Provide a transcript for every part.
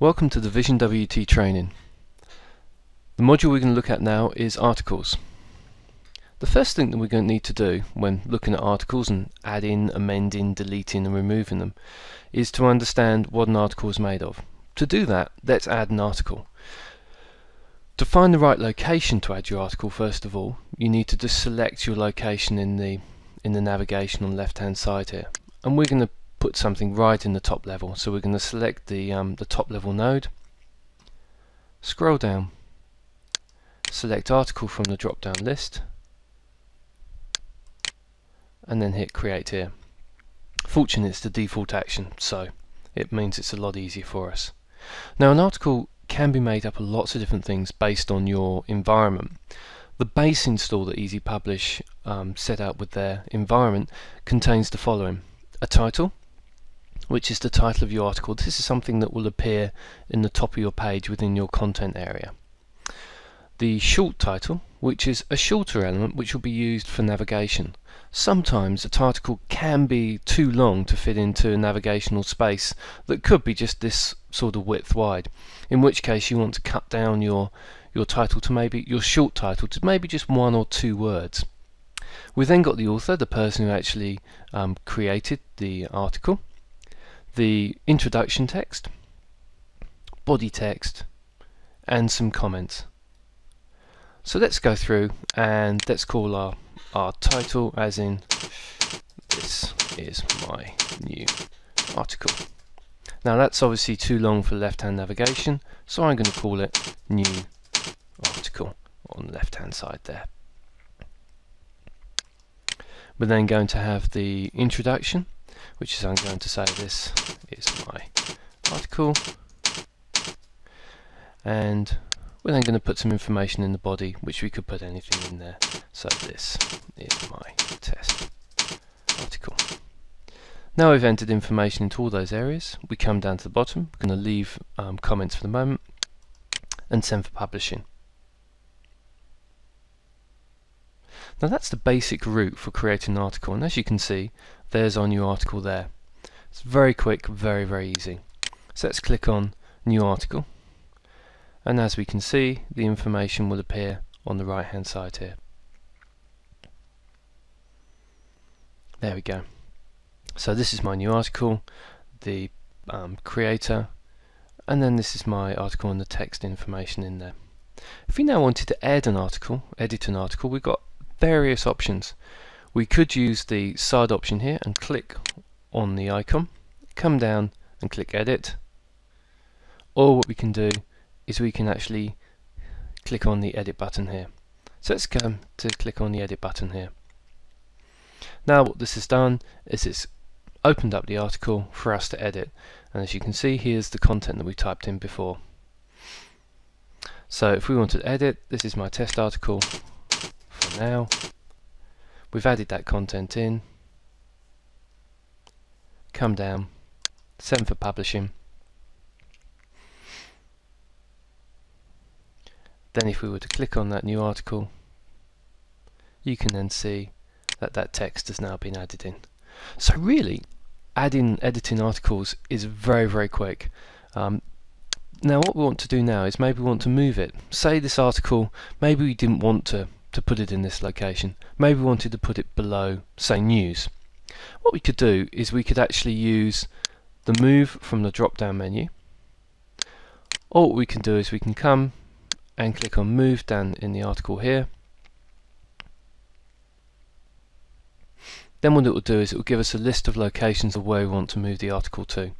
Welcome to the Vision WT training. The module we're going to look at now is articles. The first thing that we're going to need to do when looking at articles and adding, amending, deleting and removing them is to understand what an article is made of. To do that, let's add an article. To find the right location to add your article, first of all, you need to just select your location in the navigation on the left hand side here, and we're going to put something right in the top level. So we're going to select the top level node, scroll down, select article from the drop down list, and then hit create here. Fortunately, it's the default action, so it means it's a lot easier for us. Now, an article can be made up of lots of different things based on your environment. The base install that EasyPublish set out with their environment contains the following: a title, which is the title of your article. This is something that will appear in the top of your page within your content area. The short title, which is a shorter element which will be used for navigation. Sometimes a title can be too long to fit into a navigational space that could be just this sort of width wide, in which case you want to cut down your title to maybe your short title to maybe just 1 or 2 words. We've then got the author, the person who actually created the article, the introduction text, body text, and some comments. So let's go through and let's call our title as in "This is my new article." Now that's obviously too long for left hand navigation, so I'm going to call it "New Article" on the left hand side there. We're then going to have the introduction, which is I'm going to say "This is my article," and we're then going to put some information in the body, which we could put anything in there. So "This is my test article." Now we've entered information into all those areas, we come down to the bottom. We're going to leave comments for the moment and send for publishing. Now that's the basic route for creating an article, and as you can see, there's our new article there. It's very quick, very easy. So let's click on New Article, and as we can see, the information will appear on the right hand side here. There we go. So this is my new article, the creator, and then this is my article and the text information in there. If we now wanted to edit an article, we've got various options. We could use the side option here and click on the icon, come down and click edit, or what we can do is we can actually click on the edit button here. So let's go to click on the edit button here. Now what this has done is it's opened up the article for us to edit, and as you can see, here's the content that we typed in before. So if we want to edit, this is my test article for now. We've added that content in, come down, send for publishing. Then if we were to click on that new article, you can then see that that text has now been added in. So really, editing articles is very quick. Now what we want to do now is maybe we want to move it. Say this article, maybe we didn't want to put it in this location. Maybe we wanted to put it below, say, news. What we could do is we could actually use the move from the drop down menu, or what we can do is we can come and click on move down in the article here. Then what it will do is it will give us a list of locations of where we want to move the article to.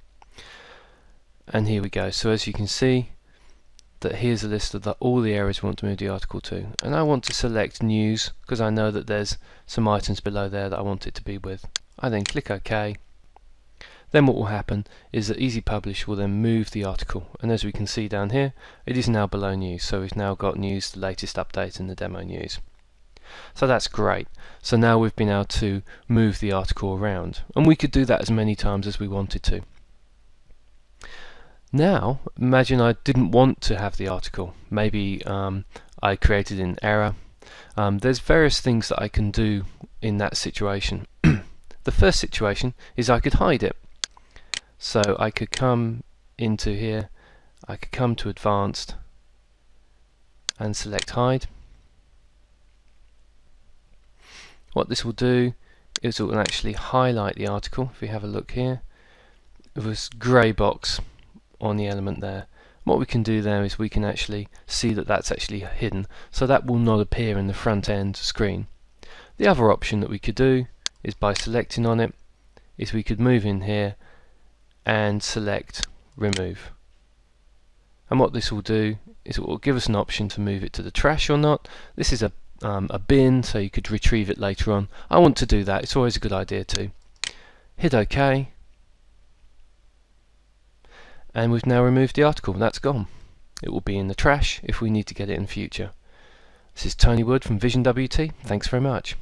And here we go. So as you can see, that here's a list of all the areas we want to move the article to. And I want to select news because I know that there's some items below there that I want it to be with. I then click OK. Then what will happen is that EasyPublish will then move the article, and as we can see down here, it is now below news. So we've now got news, the latest update, and the demo news. So that's great. So now we've been able to move the article around, and we could do that as many times as we wanted to. Now imagine I didn't want to have the article. Maybe I created an error. There's various things that I can do in that situation. The first situation is I could hide it. So I could come into here I could come to advanced and select hide. What this will do is it will actually highlight the article. If we have a look here, there was grey box on the element there. What we can do there is we can actually see that that's actually hidden, so that will not appear in the front end screen. The other option that we could do is by selecting on it, is we could move in here and select remove. And what this will do is it will give us an option to move it to the trash or not. This is a bin, so you could retrieve it later on. I want to do that, it's always a good idea to. Hit OK, and we've now removed the article. That's gone. It will be in the trash if we need to get it in future. This is Tony Wood from Vision WT. Thanks very much.